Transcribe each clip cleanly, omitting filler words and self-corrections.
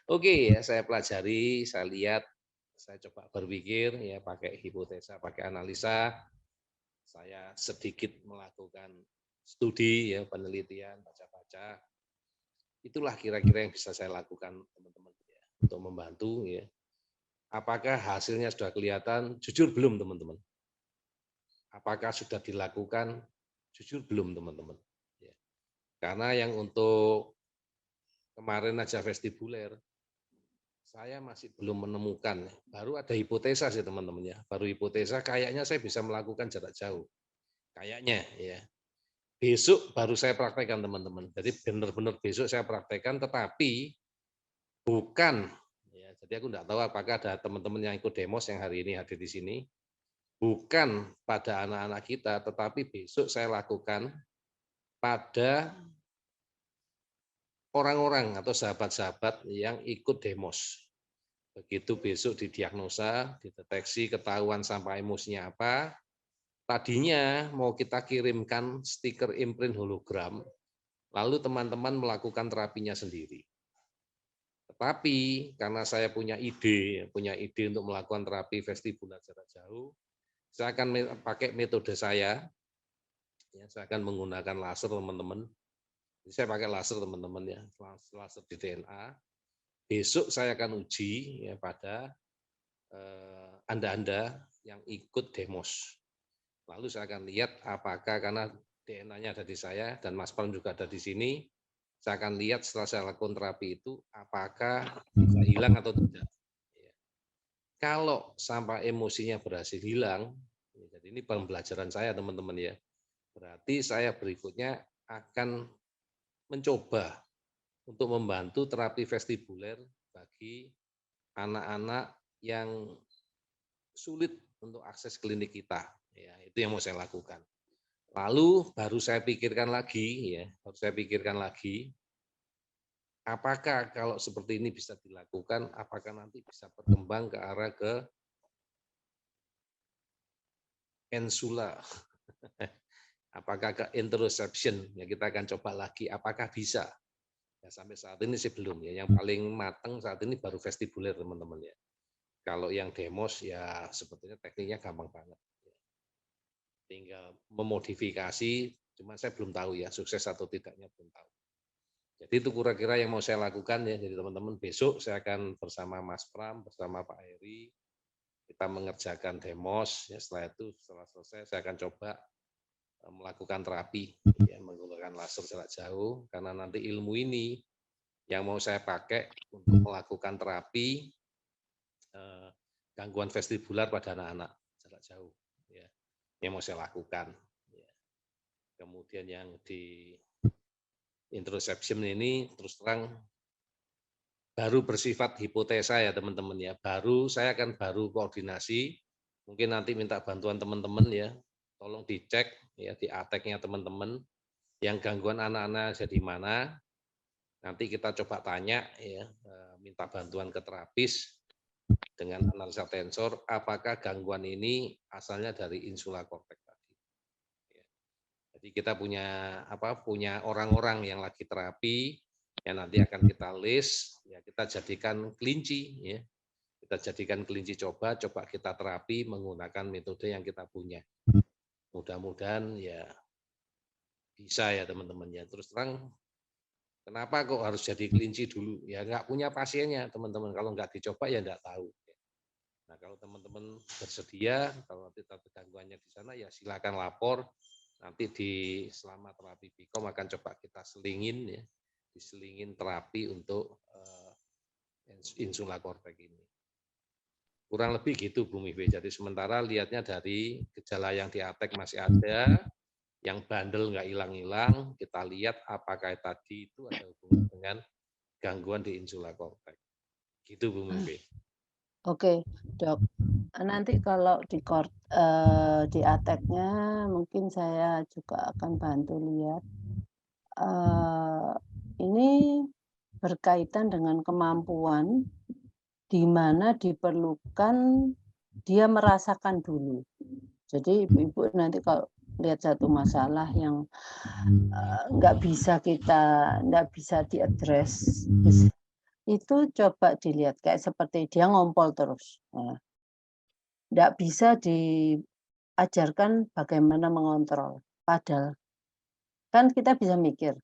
Oke ya, saya pelajari, saya lihat, saya coba berpikir ya pakai hipotesa, pakai analisa, saya sedikit melakukan studi ya, penelitian, baca-baca. Itulah kira-kira yang bisa saya lakukan teman-teman ya, untuk membantu ya. Apakah hasilnya sudah kelihatan? Jujur belum teman-teman. Apakah sudah dilakukan? Jujur belum teman-teman. Ya. Karena yang untuk kemarin aja vestibuler, saya masih belum menemukan, baru ada hipotesa sih teman-teman ya, baru hipotesa kayaknya saya bisa melakukan jarak jauh, kayaknya ya. Besok baru saya praktekkan teman-teman, jadi benar-benar besok saya praktekkan, tetapi bukan, ya, jadi aku enggak tahu apakah ada teman-teman yang ikut demos yang hari ini hadir di sini, bukan pada anak-anak kita, tetapi besok saya lakukan pada orang-orang atau sahabat-sahabat yang ikut demos. Begitu besok didiagnosa, dideteksi, ketahuan sampai emosinya apa, tadinya mau kita kirimkan stiker imprint hologram, lalu teman-teman melakukan terapinya sendiri. Tetapi karena saya punya ide untuk melakukan terapi vestibular jarak jauh, saya akan pakai metode saya, ya, saya akan menggunakan laser teman-teman. Saya pakai laser teman-teman ya, laser di DNA. Besok saya akan uji ya pada Anda-Anda yang ikut demos. Lalu saya akan lihat apakah karena DNA-nya ada di saya dan Mas Pram juga ada di sini, saya akan lihat setelah saya lakukan terapi itu apakah bisa hilang atau tidak. Ya. Kalau sampai emosinya berhasil hilang, jadi ini pembelajaran saya teman-teman ya, berarti saya berikutnya akan mencoba untuk membantu terapi vestibuler bagi anak-anak yang sulit untuk akses klinik kita. Ya, itu yang mau saya lakukan. Lalu baru saya pikirkan lagi, ya, apakah kalau seperti ini bisa dilakukan, apakah nanti bisa berkembang ke arah ke insula, apakah ke interoception, ya kita akan coba lagi, apakah bisa. Ya, sampai saat ini sih belum ya, yang paling matang saat ini baru vestibuler teman-teman ya. Kalau yang demos ya sebetulnya tekniknya gampang banget. Tinggal memodifikasi, cuma saya belum tahu ya sukses atau tidaknya belum tahu. Jadi itu kira-kira yang mau saya lakukan ya. Jadi teman-teman besok saya akan bersama Mas Pram, bersama Pak Heri, kita mengerjakan demos. Ya, setelah itu setelah selesai saya akan coba melakukan terapi ya, menggunakan laser jarak jauh karena nanti ilmu ini yang mau saya pakai untuk melakukan terapi gangguan vestibular pada anak-anak jarak jauh. Ya, yang mau saya lakukan. Ya. Kemudian yang di interoception ini terus terang baru bersifat hipotesa ya teman-teman ya. Saya akan koordinasi, mungkin nanti minta bantuan teman-teman ya, tolong dicek ya di ATEK-nya teman-teman, yang gangguan anak-anak ada di mana, nanti kita coba tanya ya, minta bantuan ke terapis dengan analisa tensor, apakah gangguan ini asalnya dari insula korteks tadi. Ya. Jadi kita punya orang-orang yang lagi terapi, yang nanti akan kita list, ya kita jadikan kelinci, ya kita jadikan kelinci coba kita terapi menggunakan metode yang kita punya. Mudah-mudahan ya bisa ya teman-teman ya. Terus terang, kenapa kok harus jadi kelinci dulu? Ya nggak punya pasiennya teman-teman. Kalau nggak dicoba ya nggak tahu. Nah kalau teman-teman bersedia, kalau nanti gangguannya di sana ya silakan lapor. Nanti selama terapi Bicom akan coba kita selingin ya, diselingin terapi untuk insula korteks ini. Kurang lebih gitu Bu Mive. Jadi sementara lihatnya dari gejala yang di ATEK masih ada, yang bandel nggak hilang-hilang, kita lihat apakah tadi itu ada hubungan dengan gangguan di insula korteks. Gitu Bu Mive. Oke, Dok. Nanti kalau di ATEK-nya mungkin saya juga akan bantu lihat. Ini berkaitan dengan kemampuan di mana diperlukan dia merasakan dulu. Jadi ibu-ibu nanti kalau lihat satu masalah yang nggak bisa diadres, itu coba dilihat kayak seperti dia ngompol terus. Nah, nggak bisa diajarkan bagaimana mengontrol. Padahal kan kita bisa mikir,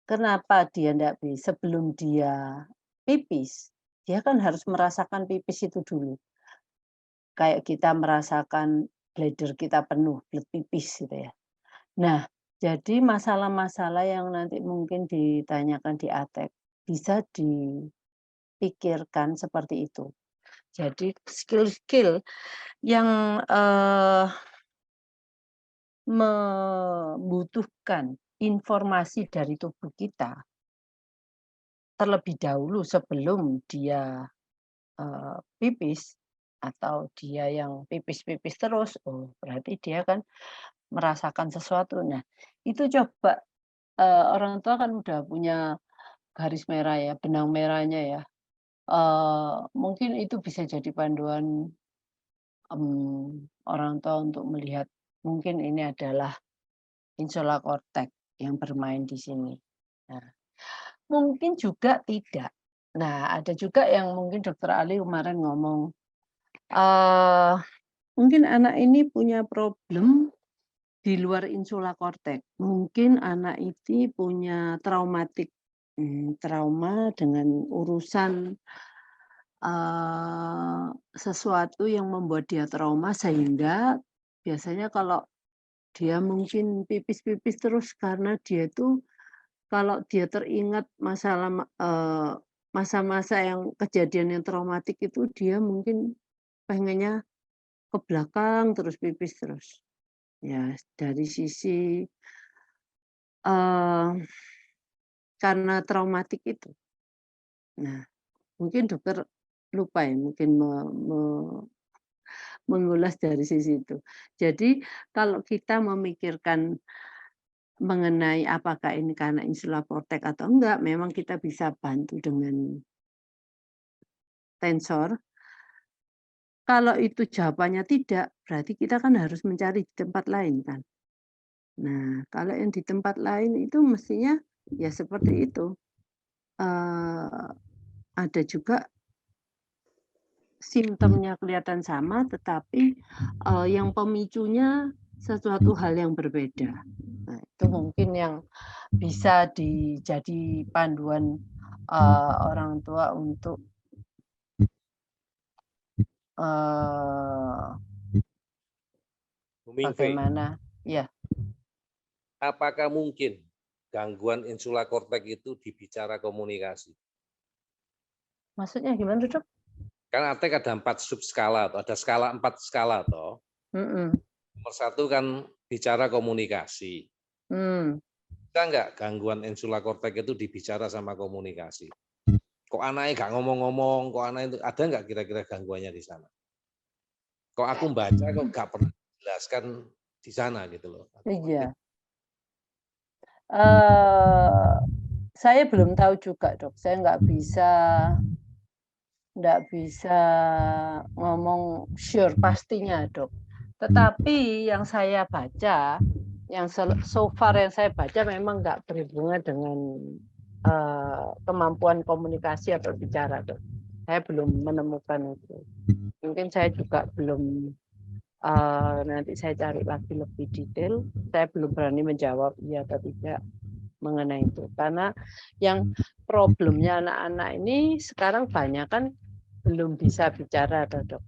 kenapa dia nggak bisa sebelum dia pipis, dia kan harus merasakan pipis itu dulu. Kayak kita merasakan bladder kita penuh, pipis gitu ya. Nah, jadi masalah-masalah yang nanti mungkin ditanyakan di ATEK bisa dipikirkan seperti itu. Jadi skill-skill yang, membutuhkan informasi dari tubuh kita terlebih dahulu sebelum dia, pipis atau dia yang pipis-pipis terus, oh berarti dia kan merasakan sesuatu. Nah, itu coba, orang tua kan udah punya garis merah ya, benang merahnya ya, mungkin itu bisa jadi panduan, orang tua untuk melihat mungkin ini adalah insula korteks yang bermain di sini. Nah, mungkin juga tidak. Nah, ada juga yang mungkin Dokter Ali kemarin ngomong, eee, mungkin anak ini punya problem di luar insula korteks. Mungkin anak ini punya traumatik, trauma dengan urusan, sesuatu yang membuat dia trauma sehingga biasanya kalau dia mungkin pipis-pipis terus karena dia itu kalau dia teringat masa-masa yang kejadian yang traumatik itu dia mungkin pengennya ke belakang terus pipis terus. Ya dari sisi, eee, karena traumatik itu. Nah, mungkin dokter lupa ya mungkin mengulas dari sisi itu. Jadi kalau kita memikirkan mengenai apakah ini karena insula korteks atau enggak, memang kita bisa bantu dengan tensor. Kalau itu jawabannya tidak, berarti kita kan harus mencari di tempat lain kan. Nah, kalau yang di tempat lain itu mestinya ya seperti itu. Ada juga simptomnya kelihatan sama, tetapi, yang pemicunya sesuatu hal yang berbeda. Nah, itu mungkin yang bisa dijadi panduan, orang tua untuk, eee, Bu Mingve, bagaimana ya, apakah mungkin gangguan insula korteks itu dibicara komunikasi? maksudnya gimana, Dok? Kan ATEK ada 4 subskala, ada skala 4 skala toh. Mhm, Nomor 1 kan bicara komunikasi. mmm. Bisa nggak gangguan insula korteks itu dibicara sama komunikasi? Kok anaknya nggak ngomong-ngomong, kok anaknya itu ada nggak kira-kira gangguannya di sana? Kok aku baca kok nggak pernah dijelaskan di sana gitu loh. Iya. Eee, saya belum tahu juga, Dok. Saya nggak bisa ngomong sure pastinya, Dok. Tetapi yang saya baca, yang so far yang saya baca memang nggak berhubungan dengan, kemampuan komunikasi atau bicara, Dok. Saya belum menemukan itu. Mungkin saya juga belum, nanti saya cari lagi lebih detail, saya belum berani menjawab iya atau tidak mengenai itu. Karena yang problemnya anak-anak ini sekarang banyak kan belum bisa bicara, Dok.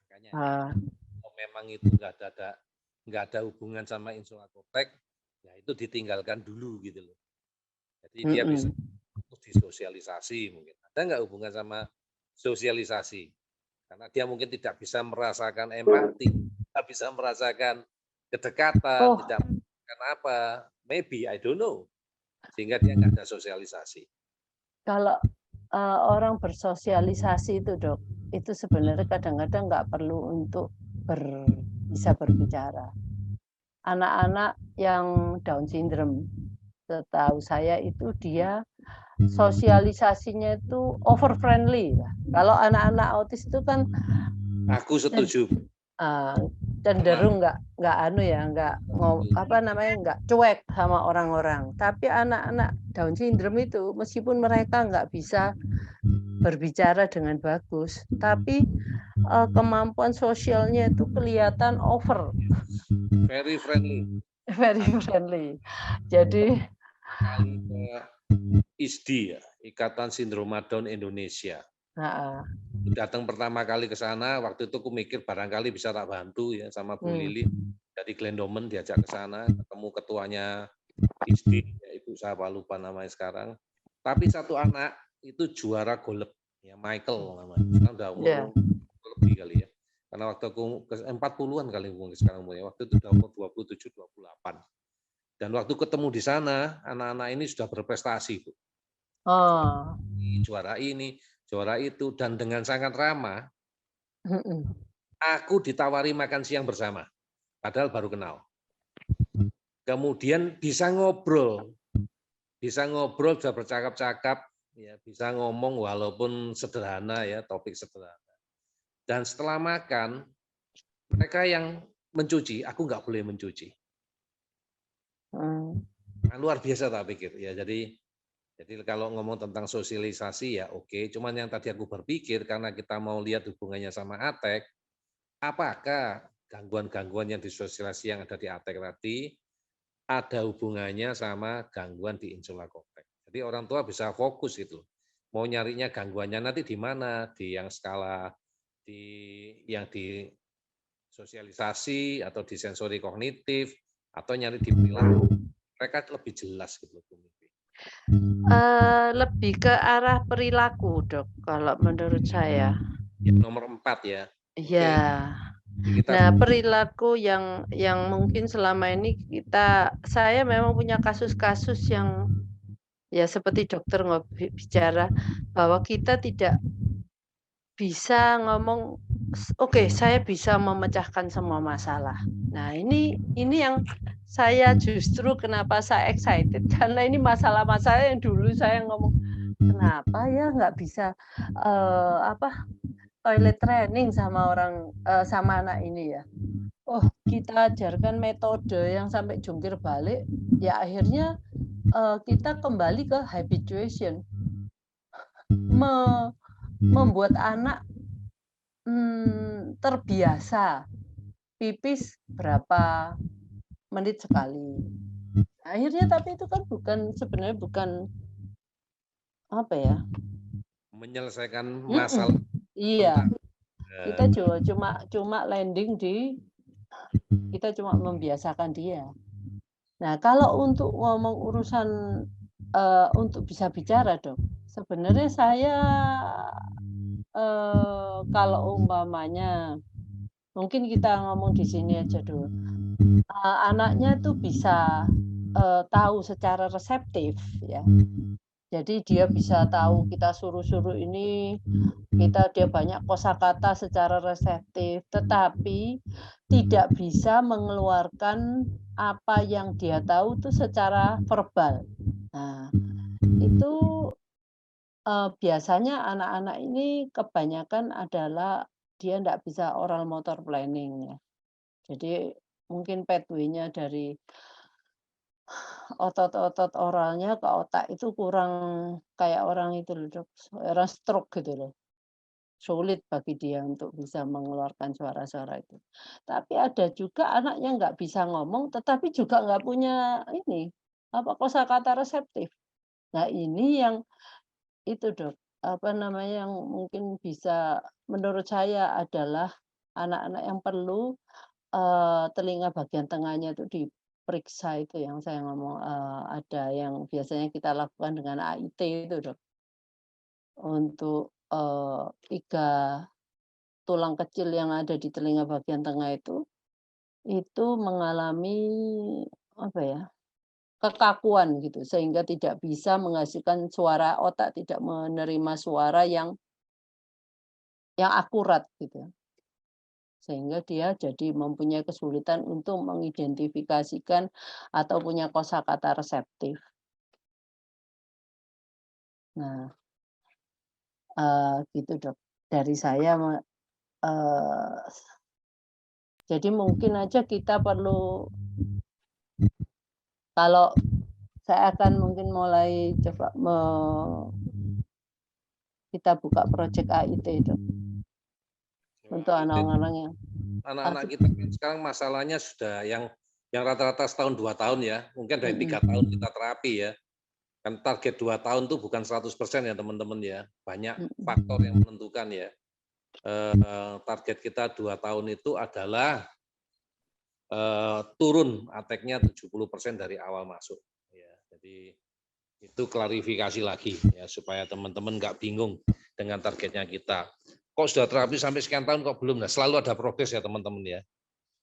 Makanya Ah, kalau memang itu nggak ada hubungan sama insula korteks, ya itu ditinggalkan dulu gitu loh. Jadi dia bisa mhm. disosialisasi mungkin. Ada nggak hubungan sama sosialisasi? Karena dia mungkin tidak bisa merasakan empati, tidak bisa merasakan kedekatan, Oh, tidak merasakan apa, maybe I don't know, sehingga dia nggak ada sosialisasi. kalau, orang bersosialisasi itu, Dok, itu sebenarnya kadang-kadang nggak perlu untuk bisa berbicara. Anak-anak yang Down syndrome, setahu saya itu dia sosialisasinya itu over friendly lah. Kalau anak-anak autis itu kan Aku setuju. cenderung nggak anu ya, nggak cuek sama orang-orang. Tapi anak-anak Down syndrome itu meskipun mereka nggak bisa berbicara dengan bagus, tapi kemampuan sosialnya itu kelihatan over, very friendly. very friendly. Jadi Kali ke ISDI ya, Ikatan Sindroma Down Indonesia. Datang pertama kali ke sana, waktu itu aku mikir barangkali bisa tak bantu ya sama Bu Lili dari Glendomen, diajak ke sana, ketemu ketuanya ISDI, ya Ibu saya lupa namanya sekarang. Tapi satu anak itu juara golep, ya Michael namanya. Sekarang udah umur lebih kali ya. Karena waktu aku 40-an kali umur sekarang umurnya, waktu itu udah umur 27, 28. Dan waktu ketemu di sana, anak-anak ini sudah berprestasi, Bu. Juara ini, juara itu, dan dengan sangat ramah. Aku ditawari makan siang bersama, padahal baru kenal. Kemudian bisa ngobrol, sudah bercakap-cakap, ya bisa ngomong walaupun sederhana ya, topik sederhana. Dan setelah makan, mereka yang mencuci, aku nggak boleh mencuci. Luar biasa tak pikir ya. Jadi kalau ngomong tentang sosialisasi ya oke, cuman yang tadi aku berpikir karena kita mau lihat hubungannya sama ATEK, apakah gangguan-gangguan yang disosialisasi yang ada di ATEK tadi ada hubungannya sama gangguan di insula korteks. Jadi orang tua bisa fokus itu. Mau nyarinya gangguannya nanti di mana? Di yang skala yang di sosialisasi atau di sensori kognitif atau nyari di perilaku. Mereka lebih jelas gitu. Lebih ke arah perilaku, Dok, kalau menurut saya. Ya, nomor 4 ya. Iya. Nah, perilaku yang mungkin selama ini saya memang punya kasus-kasus yang ya seperti dokter bicara bahwa kita tidak bisa ngomong, oke, saya bisa memecahkan semua masalah. Nah, ini yang saya justru kenapa saya excited karena ini masalah-masalah yang dulu saya ngomong, kenapa ya nggak bisa toilet training sama anak ini ya. Oh, kita ajarkan metode yang sampai jungkir balik, ya akhirnya kita kembali ke habituation. Membuat anak terbiasa pipis berapa menit sekali. Akhirnya tapi itu kan sebenarnya bukan apa ya? Menyelesaikan masalah. Iya. Kita cuma landing kita cuma membiasakan dia. Nah, kalau untuk ngomong urusan untuk bisa bicara, Dok, sebenarnya saya kalau umpamanya mungkin kita ngomong di sini aja dulu. Anaknya tuh bisa tahu secara reseptif ya. Jadi dia bisa tahu kita suruh-suruh ini, dia banyak kosakata secara reseptif, tetapi tidak bisa mengeluarkan apa yang dia tahu itu secara verbal. Nah, itu biasanya anak-anak ini kebanyakan adalah dia tidak bisa oral motor planning ya. Jadi mungkin pathway-nya dari otot-otot oralnya ke otak itu kurang kayak orang itu loh, Dok, orang stroke gitu loh. Sulit bagi dia untuk bisa mengeluarkan suara-suara itu. Tapi ada juga anak yang nggak bisa ngomong, tetapi juga nggak punya kosakata reseptif. Nah, ini yang itu, Dok, yang mungkin bisa menurut saya adalah anak-anak yang perlu telinga bagian tengahnya itu diperiksa itu yang saya ngomong, ada yang biasanya kita lakukan dengan AIT itu, Dok. Untuk 3 tulang kecil yang ada di telinga bagian tengah itu mengalami kekakuan gitu, sehingga tidak bisa menghasilkan suara, otak tidak menerima suara yang akurat gitu. Sehingga dia jadi mempunyai kesulitan untuk mengidentifikasikan atau punya kosakata reseptif. Nah, gitu, Dok. Dari saya Jadi mungkin aja kita perlu, kalau saya akan mungkin mulai coba kita buka proyek AIT itu untuk anak-anak yang Anak-anak kita kan sekarang masalahnya sudah yang rata-rata setahun 2 tahun ya, mungkin dari 3 tahun kita terapi ya. Kan target 2 tahun itu bukan 100% ya teman-teman ya, banyak faktor yang menentukan ya. Target kita 2 tahun itu adalah turun ATEK-nya 70% dari awal masuk. Ya, jadi itu klarifikasi lagi ya supaya teman-teman nggak bingung dengan targetnya kita. Kok sudah terapi sampai sekian tahun kok belum? Nah, selalu ada progres ya teman-teman ya.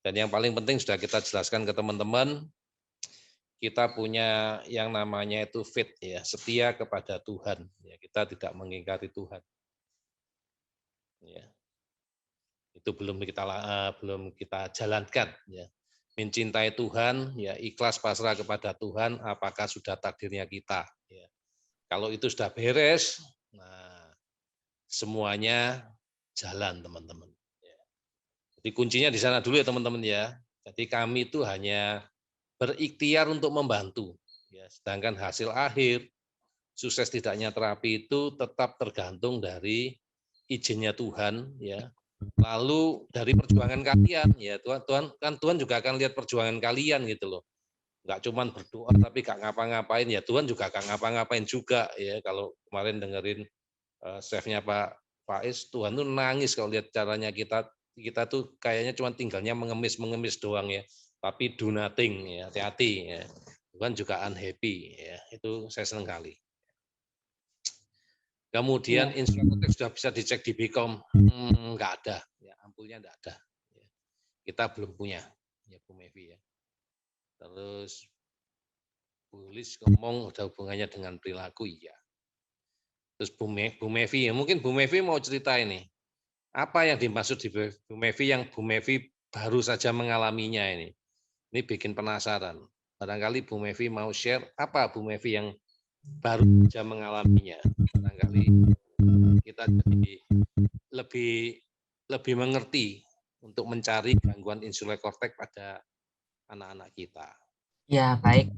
Dan yang paling penting sudah kita jelaskan ke teman-teman, kita punya yang namanya itu fit ya, setia kepada Tuhan. Ya, kita tidak mengingkari Tuhan. Ya. Itu belum kita jalankan ya. Mencintai Tuhan, ya ikhlas pasrah kepada Tuhan, apakah sudah takdirnya kita. Ya. Kalau itu sudah beres, nah semuanya jalan teman-teman. Ya. Jadi kuncinya di sana dulu ya teman-teman ya. Jadi kami itu hanya berikhtiar untuk membantu. Ya, sedangkan hasil akhir, sukses tidaknya terapi itu tetap tergantung dari izinnya Tuhan ya. Lalu dari perjuangan kalian ya Tuhan juga akan lihat perjuangan kalian gitu loh. Enggak cuma berdoa tapi gak ngapa-ngapain ya Tuhan juga gak ngapa-ngapain juga ya. Kalau kemarin dengerin chefnya Pak Faiz, Tuhan tuh nangis kalau lihat caranya kita tuh kayaknya cuma tinggalnya mengemis doang ya. Tapi do nothing ya, hati-hati ya. Tuhan juga unhappy ya. Itu saya senang kali. Kemudian insulatech sudah bisa dicek di Bcom, nggak ada, ya ampulnya nggak ada. Kita belum punya, ya Bu Mevi ya. Terus Bu Lis ngomong udah hubungannya dengan perilaku, iya. Terus Bu Mevi ya, mungkin Bu Mevi mau cerita ini. Apa yang dimaksud di Bu Mevi yang Bu Mevi baru saja mengalaminya ini? Ini bikin penasaran. Barangkali Bu Mevi mau share apa Bu Mevi yang baru saja mengalaminya. Barangkali kita jadi lebih mengerti untuk mencari gangguan insular cortex pada anak-anak kita. Ya, baik.